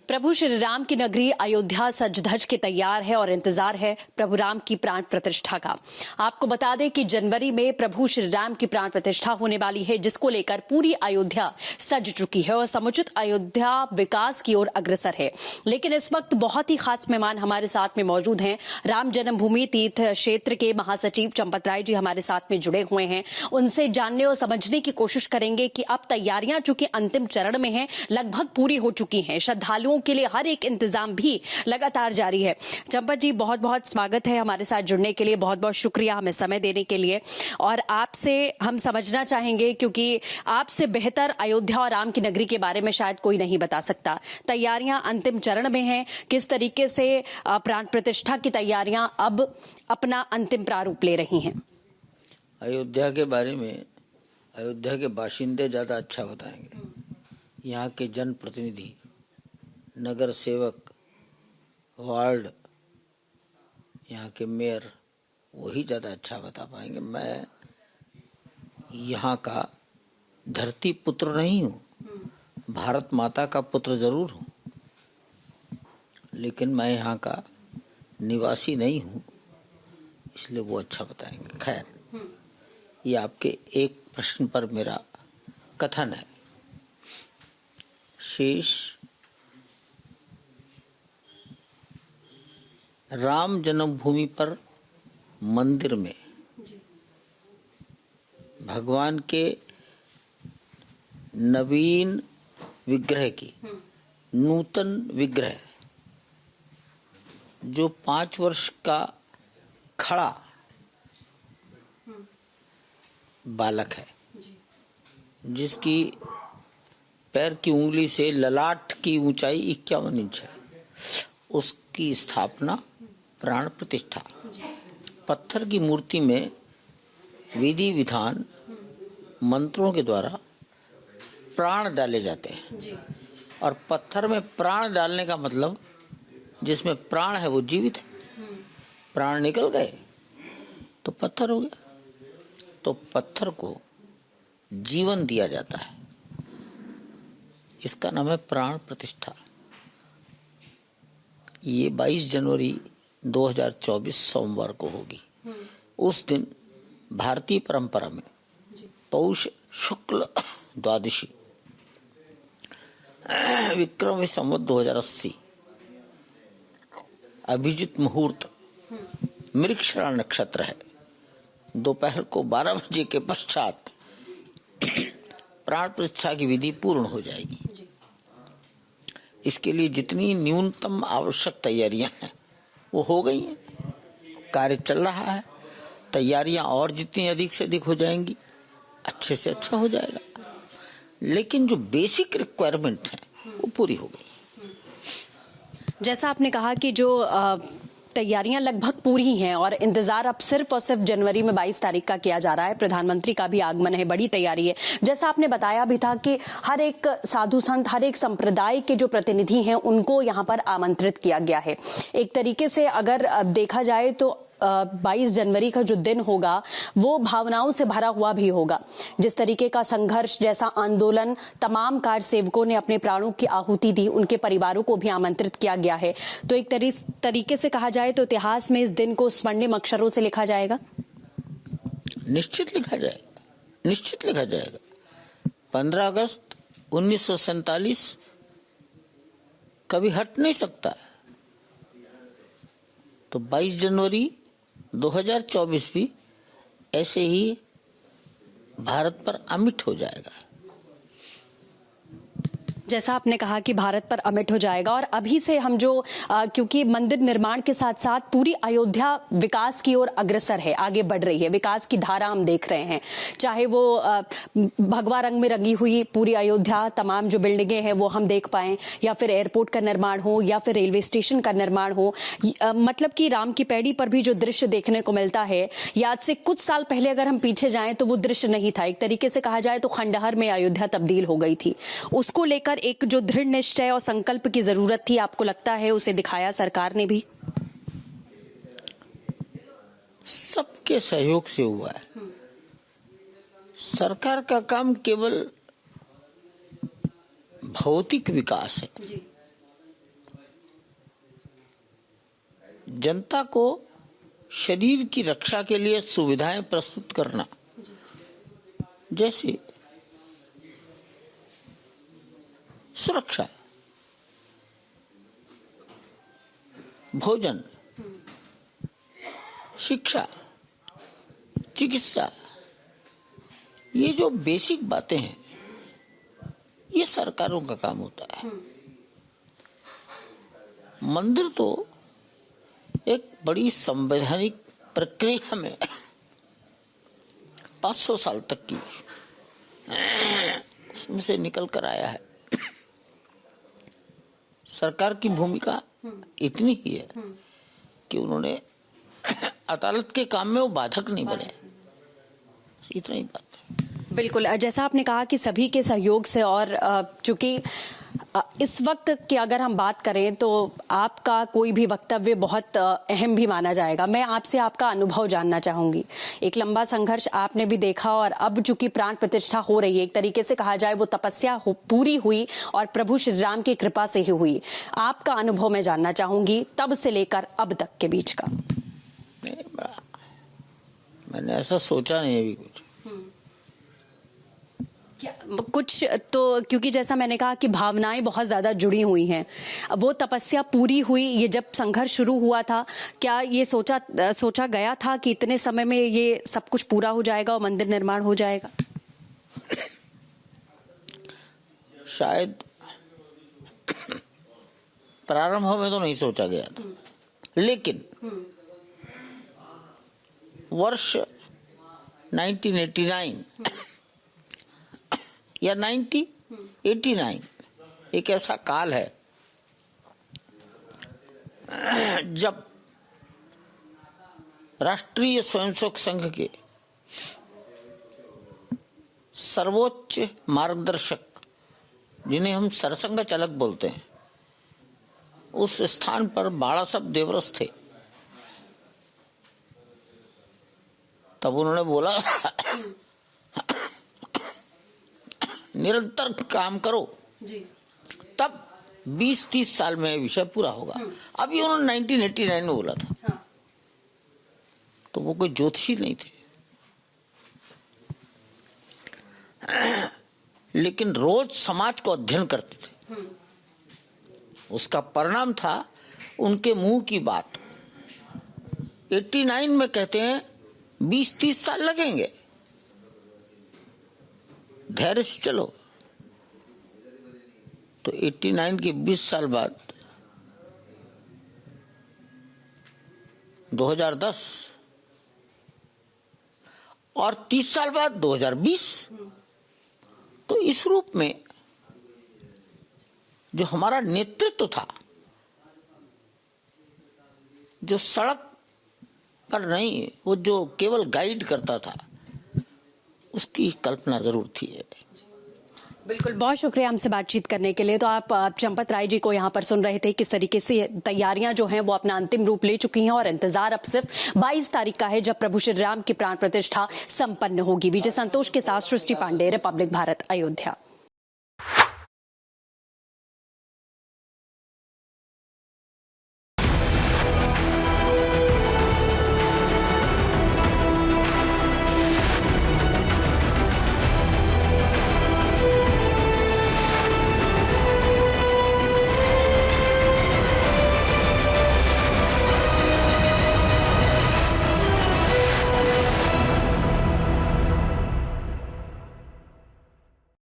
प्रभु श्री राम की नगरी अयोध्या सज धज के तैयार है और इंतजार है प्रभु राम की प्राण प्रतिष्ठा का। आपको बता दें कि जनवरी में प्रभु श्री राम की प्राण प्रतिष्ठा होने वाली है, जिसको लेकर पूरी अयोध्या सज चुकी है और समुचित अयोध्या विकास की ओर अग्रसर है। लेकिन इस वक्त बहुत ही खास मेहमान हमारे साथ में मौजूद हैं। राम जन्मभूमि तीर्थ क्षेत्र के महासचिव चंपत राय जी हमारे साथ में जुड़े हुए हैं। उनसे जानने और समझने की कोशिश करेंगे कि अब तैयारियां चूंकि अंतिम चरण में हैं, लगभग पूरी हो चुकी हैं। श्रद्धालुओं के लिए हर एक इंतजाम भी लगातार जारी है। चंपत जी, बहुत बहुत स्वागत है हमारे साथ जुड़ने के लिए, बहुत बहुत शुक्रिया हमें समय देने के लिए। और आपसे हम समझना चाहेंगे, क्योंकि आपसे बेहतर अयोध्या और राम की नगरी के बारे में शायद कोई नहीं बता सकता। तैयारियां अंतिम चरण में हैं, किस तरीके से प्राण प्रतिष्ठा की तैयारियां अब अपना अंतिम प्रारूप ले रही हैं? अयोध्या के बारे में अयोध्या के बाशिंदे ज्यादा अच्छा बताएंगे। यहाँ के जनप्रतिनिधि, नगर सेवक, वार्ड, यहाँ के मेयर, वही ज्यादा अच्छा बता पाएंगे। मैं यहाँ का धरती पुत्र नहीं हूँ, भारत माता का पुत्र जरूर हूँ, लेकिन मैं यहाँ का निवासी नहीं हूँ, इसलिए वो अच्छा बताएंगे। खैर, ये आपके एक प्रश्न पर मेरा कथन है। शेष राम जन्मभूमि पर मंदिर में भगवान के नवीन विग्रह की, नूतन विग्रह, जो 5 वर्ष का खड़ा बालक है, जिसकी पैर की उंगली से ललाट की ऊंचाई 51 इंच है, उसकी स्थापना, प्राण प्रतिष्ठा। पत्थर की मूर्ति में विधि विधान मंत्रों के द्वारा प्राण डाले जाते हैं। और पत्थर में प्राण डालने का मतलब, जिसमें प्राण है वो जीवित है। प्राण निकल गए तो पत्थर हो गया। तो पत्थर को जीवन दिया जाता है, इसका नाम है प्राण प्रतिष्ठा। ये 22 जनवरी 2024 सोमवार को होगी। उस दिन भारतीय परंपरा में पौष शुक्ल द्वादशी, विक्रम संवत 2080, अभिजित मुहूर्त, मृगशिरा नक्षत्र है। दोपहर को 12 बजे के पश्चात प्राण प्रतिष्ठा की विधि पूर्ण हो जाएगी। इसके लिए जितनी न्यूनतम आवश्यक तैयारियां हैं वो हो गई हैं, कार्य चल रहा है। तैयारियां और जितनी अधिक से अधिक हो जाएंगी, अच्छे से अच्छा हो जाएगा। लेकिन जो बेसिक रिक्वायरमेंट है वो पूरी हो गई। जैसा आपने कहा कि जो तैयारियां लगभग पूरी हैं और इंतजार अब सिर्फ और सिर्फ जनवरी में 22 तारीख का किया जा रहा है। प्रधानमंत्री का भी आगमन है, बड़ी तैयारी है। जैसा आपने बताया भी था कि हर एक साधु संत, हर एक संप्रदाय के जो प्रतिनिधि हैं, उनको यहाँ पर आमंत्रित किया गया है। एक तरीके से अगर देखा जाए तो 22 जनवरी का जो दिन होगा वो भावनाओं से भरा हुआ भी होगा। जिस तरीके का संघर्ष, जैसा आंदोलन, तमाम कार सेवकों ने अपने प्राणों की आहुति दी, उनके परिवारों को भी आमंत्रित किया गया है। तो एक तरीके से कहा जाए तो इतिहास में इस दिन को स्वर्णिम अक्षरों से लिखा जाएगा। निश्चित लिखा जाएगा, निश्चित लिखा जाएगा। 15 अगस्त 1947 कभी हट नहीं सकता। तो 22 जनवरी 2024 भी ऐसे ही भारत पर अमिट हो जाएगा। जैसा आपने कहा कि भारत पर अमिट हो जाएगा। और अभी से हम जो क्योंकि मंदिर निर्माण के साथ साथ पूरी अयोध्या विकास की ओर अग्रसर है, आगे बढ़ रही है, विकास की धारा हम देख रहे हैं। चाहे वो भगवा रंग में रंगी हुई पूरी अयोध्या, तमाम जो बिल्डिंगें हैं वो हम देख पाएं, या फिर एयरपोर्ट का निर्माण हो, या फिर रेलवे स्टेशन का निर्माण हो। मतलब कि राम की पैड़ी पर भी जो दृश्य देखने को मिलता है, या आज से कुछ साल पहले अगर हम पीछे जाएं तो वो दृश्य नहीं था। एक तरीके से कहा जाए तो खंडहर में अयोध्या तब्दील हो गई थी। उसको लेकर एक जो दृढ़ निश्चय और संकल्प की जरूरत थी, आपको लगता है उसे दिखाया सरकार ने भी? सबके सहयोग से हुआ है। सरकार का काम केवल भौतिक विकास है, जनता को शरीर की रक्षा के लिए सुविधाएं प्रस्तुत करना, जैसे सुरक्षा, भोजन, शिक्षा, चिकित्सा, ये जो बेसिक बातें हैं ये सरकारों का काम होता है। मंदिर तो एक बड़ी संवैधानिक प्रक्रिया में 500 साल तक की उसमें से निकल कर आया है। सरकार की भूमिका इतनी ही है कि उन्होंने अदालत के काम में वो बाधक नहीं बने, इतना ही बात है। बिल्कुल, जैसा आपने कहा कि सभी के सहयोग से, और चूंकि इस वक्त की अगर हम बात करें तो आपका कोई भी वक्तव्य बहुत अहम भी माना जाएगा। मैं आपसे आपका अनुभव जानना चाहूंगी। एक लंबा संघर्ष आपने भी देखा और अब चूंकि प्राण प्रतिष्ठा हो रही है, एक तरीके से कहा जाए वो तपस्या पूरी हुई और प्रभु श्री राम की कृपा से ही हुई। आपका अनुभव मैं जानना चाहूंगी तब से लेकर अब तक के बीच का। मैंने ऐसा सोचा नहीं अभी कुछ तो, क्योंकि जैसा मैंने कहा कि भावनाएं बहुत ज्यादा जुड़ी हुई हैं। वो तपस्या पूरी हुई, ये जब संघर्ष शुरू हुआ था, क्या ये सोचा गया था कि इतने समय में ये सब कुछ पूरा हो जाएगा और मंदिर निर्माण हो जाएगा? शायद प्रारंभ में तो नहीं सोचा गया था, लेकिन वर्ष 1989 या 1989 एक ऐसा काल है जब राष्ट्रीय स्वयंसेवक संघ के सर्वोच्च मार्गदर्शक, जिन्हें हम सरसंघ चालक बोलते हैं, उस स्थान पर बाड़ा साहब देवरस थे। तब उन्होंने बोला निरंतर काम करो जी, तब 20-30 साल में विषय पूरा होगा। अभी उन्होंने 1989 में बोला था। हाँ। तो वो कोई ज्योतिषी नहीं थे, लेकिन रोज समाज को अध्ययन करते थे। उसका परिणाम था उनके मुंह की बात। 89 में कहते हैं 20-30 साल लगेंगे, धैर्य से चलो। तो 89 के 20 साल बाद 2010 और 30 साल बाद 2020। तो इस रूप में जो हमारा नेतृत्व था, जो सड़क पर नहीं, वो जो केवल गाइड करता था, उसकी कल्पना जरूर थी। बिल्कुल, बहुत शुक्रिया हमसे बातचीत करने के लिए। तो आप चंपत राय जी को यहाँ पर सुन रहे थे किस तरीके से तैयारियां जो हैं वो अपना अंतिम रूप ले चुकी हैं और इंतजार अब सिर्फ 22 तारीख का है जब प्रभु श्री राम की प्राण प्रतिष्ठा संपन्न होगी। विजय संतोष के साथ सृष्टि पांडे, रिपब्लिक भारत, अयोध्या।